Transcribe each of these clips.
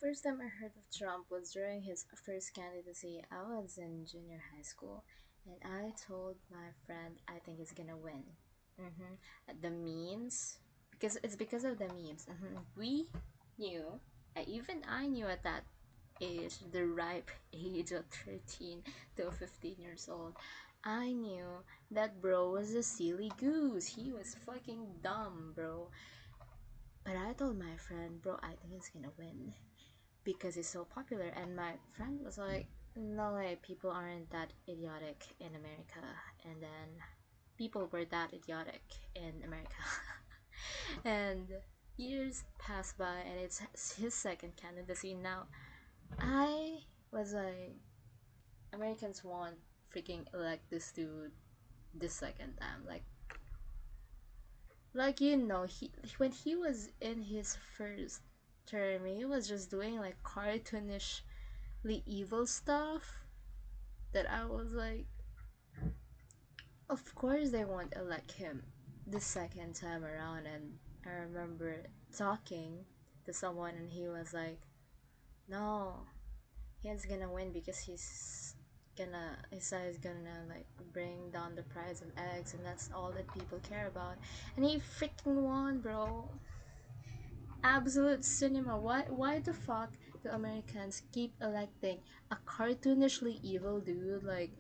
First time I heard of Trump was during his first candidacy. I was in junior high school, and I told my friend I think he's gonna win. The memes, because of the memes. We knew, even I knew at that age, the ripe age of 13 to 15 years old. I knew that bro was a silly goose. He was fucking dumb, bro. But I told my friend, bro, I think he's gonna win because it's so popular. And my friend was like, no way, people aren't that idiotic in America. And then people were that idiotic in America. And years passed by, and it's his second candidacy. Now, I was like, Americans won't freaking elect this dude the second time. When he was in his first term, he was just doing like cartoonishly evil stuff that I was like, of course they won't elect him the second time around. And I remember talking to someone, and he was like, no, he's gonna win because he said he's gonna like bring down the price of eggs, and that's all that people care about. And he freaking won, bro. Absolute cinema. Why the fuck do Americans keep electing a cartoonishly evil dude? Like,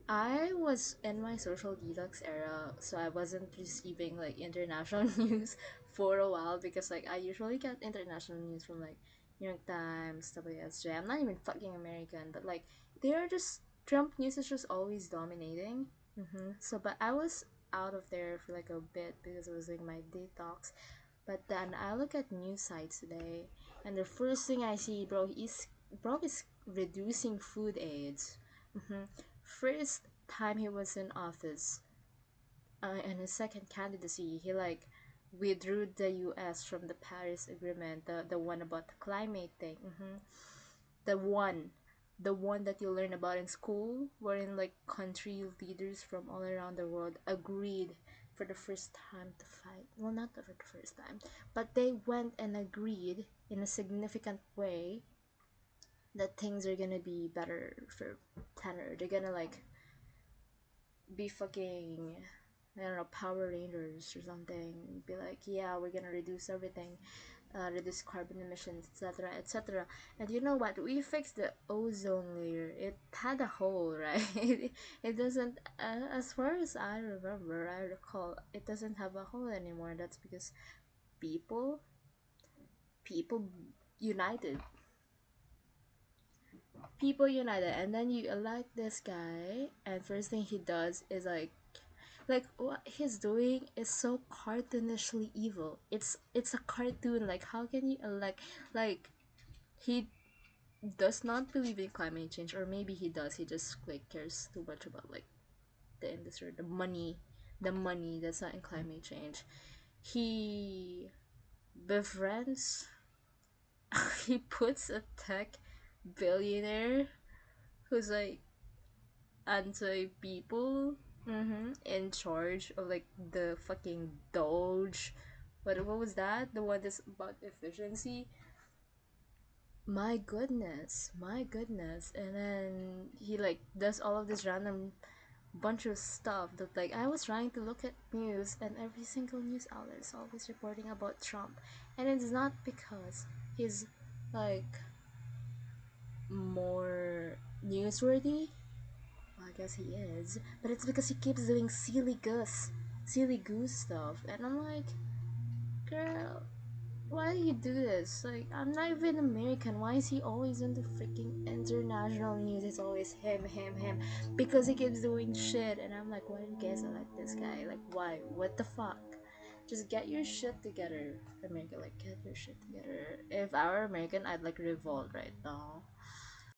I was in my social detox era, so I wasn't receiving like international news for a while because like I usually get international news from like New York Times, WSJ. I'm not even fucking American, but like they are just Trump news is just always dominating. So, but I was out of there for like a bit because I was doing my detox. But then I look at news sites today, and the first thing I see, bro is reducing food aids. First time he was in office, in his second candidacy, he like withdrew the U.S. from the Paris Agreement, the one about the climate thing. The one, the one that you learn about in school, wherein like country leaders from all around the world agreed for the first time to fight. Well, not for the first time, but they went and agreed in a significant way that things are gonna be better for planet. They're gonna like be fucking, I don't know, Power Rangers or something. Be like, yeah, we're gonna reduce everything, reduce carbon emissions, etc., etc. And you know what? We fixed the ozone layer. It had a hole, right? It doesn't, as far as I recall, it doesn't have a hole anymore. That's because people, people united. People united, and then you elect this guy, and first thing he does is like what he's doing is so cartoonishly evil. It's a cartoon. Like how can you elect, like, he does not believe in climate change, or maybe he does, he just like cares too much about like the industry, the money that's not in climate change. He befriends he puts a tech billionaire who's like anti people, in charge of like the fucking Doge. What was that? The one that's about efficiency. My goodness. And then he like does all of this random bunch of stuff that like I was trying to look at news, and every single news outlet is always reporting about Trump. And it's not because he's like more newsworthy. Well, I guess he is, but it's because he keeps doing silly goose stuff, and I'm like, girl, why do you do this? Like, I'm not even American. Why is he always in the freaking international news? It's always him, because he keeps doing shit, and I'm like, why do you guys elect this guy? Like, why? What the fuck? Just get your shit together, America. Like, get your shit together. If I were American, I'd like revolt right now.